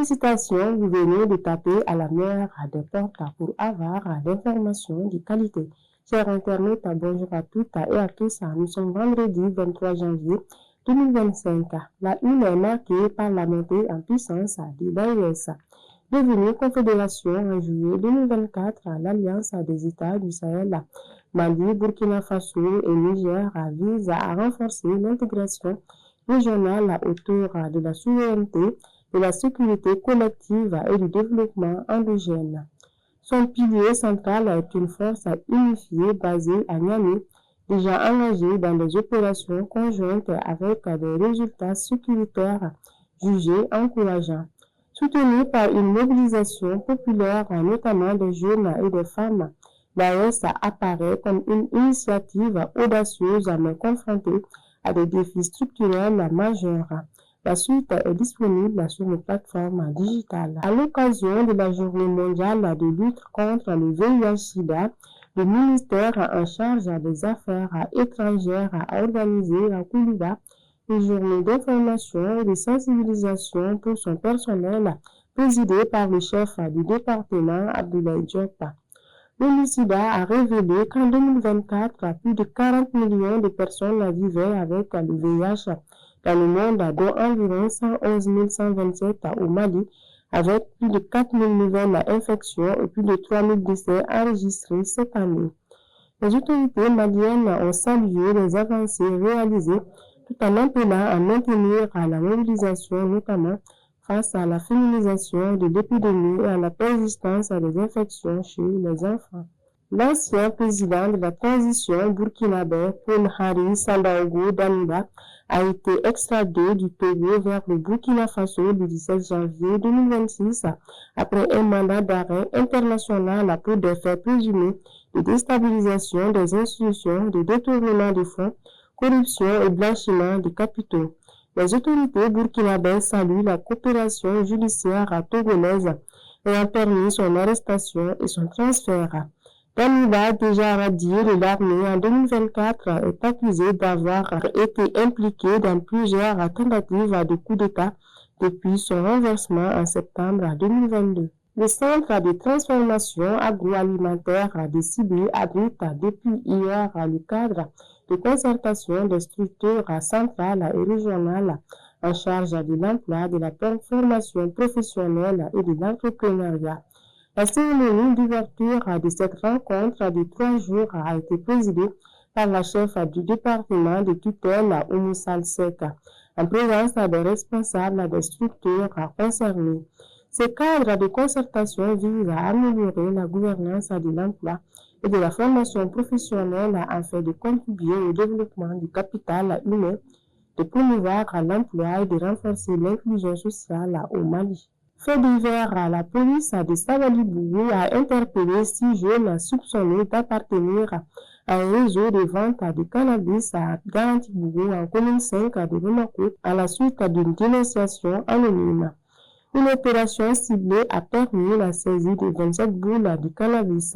Félicitations, vous venez de taper à la meilleure des portes pour avoir l'information de qualité. Chers internautes, bonjour à toutes et à tous. Nous sommes vendredi 23 janvier 2025. La une est marquée par la montée en puissance de l'AES. Devenue confédération en juillet 2024, l'Alliance des États du Sahel, Mali, Burkina Faso et Niger vise à renforcer l'intégration régionale autour de la souveraineté, de la sécurité collective et du développement endogène. Son pilier central est une force unifiée basée à Niamey, déjà engagée dans des opérations conjointes avec des résultats sécuritaires jugés encourageants. Soutenue par une mobilisation populaire, notamment des jeunes et des femmes, l'AES apparaît comme une initiative audacieuse mais confrontée à des défis structurels majeurs. La suite est disponible sur nos plateformes digitales. À l'occasion de la Journée mondiale de lutte contre le VIH-Sida, le ministère en charge des Affaires étrangères a organisé à Kouliba une journée d'information et de sensibilisation pour son personnel, présidée par le chef du département, Abdoulaye Diop. L'ONU-SIDA a révélé qu'en 2024, plus de 40 millions de personnes vivaient avec le VIH dans le monde, dont environ 111 127 au Mali, avec plus de 4 000 nouvelles infections et plus de 3 000 décès enregistrés cette année. Les autorités maliennes ont salué les avancées réalisées tout en appelant à maintenir la mobilisation, notamment face à la féminisation de l'épidémie et à la persistance des infections chez les enfants. L'ancien président de la transition burkinabé, Paul-Henri Sandaogo Damiba, a été extradé du Togo vers le Burkina Faso le 17 janvier 2026 après un mandat d'arrêt international pour des faits présumés de déstabilisation des institutions, de détournement de fonds, corruption et blanchiment de capitaux. Les autorités burkinabées saluent la coopération judiciaire togolaise ayant permis son arrestation et son transfert. Damiba, déjà radié de l'armée en 2024, est accusé d'avoir été impliqué dans plusieurs tentatives de coup d'État depuis son renversement en septembre 2022. Le centre de transformation agroalimentaire de Sibi abrite depuis hier le cadre de concertation des structures centrales et régionales en charge de l'emploi, de la formation professionnelle et de l'entrepreneuriat. La cérémonie d'ouverture de cette rencontre de 3 jours a été présidée par la chef du département de tutelle, Oumou Salseka, en présence des responsables des structures concernées. Ces cadres de concertation visent à améliorer la gouvernance de l'emploi et de la formation professionnelle afin de contribuer au développement du capital humain, de promouvoir l'emploi et de renforcer l'inclusion sociale au Mali. Fait divers, la police de Sabali-Bougou a interpellé 6 jeunes soupçonnés d'appartenir à un réseau de vente de cannabis à Garanti-Bougou en commune 5 de Bamako à la suite d'une dénonciation anonyme. Une opération ciblée a permis la saisie de 27 boules de cannabis.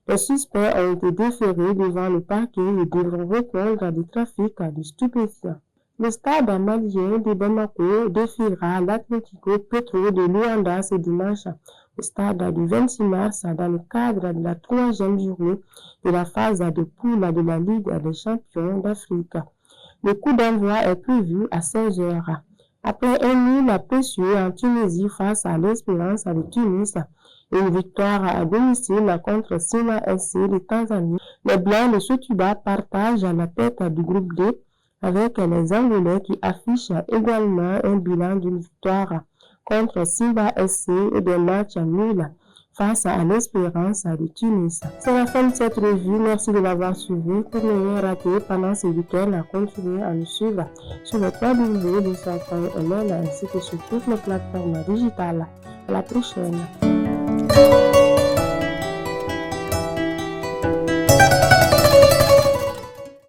Les suspects ont été déférés devant le parquet et devront répondre du trafic de stupéfiants. Le stade malien de Bamako défiera l'Atlético Petro de Luanda ce dimanche au stade du 26 mars dans le cadre de la 3e journée de la phase de poule de la Ligue des champions d'Afrique. Le coup d'envoi est prévu à 16 h. Après un nul précieux en Tunisie face à l'Espérance de Tunis et une victoire à domicile contre Sima SC de Tanzanie, les Blancs de Sotuba partagent la tête du groupe D avec les Angolais qui affichent également un bilan d'une victoire contre Simba SC et des matchs nuls face à l'Espérance de Tunis. C'est la fin de cette revue. Merci de l'avoir suivi. Pour ne rien rater pendant ce week-end, continuez à nous suivre sur le www.de ainsi que sur toutes les plateformes digitales. À la prochaine.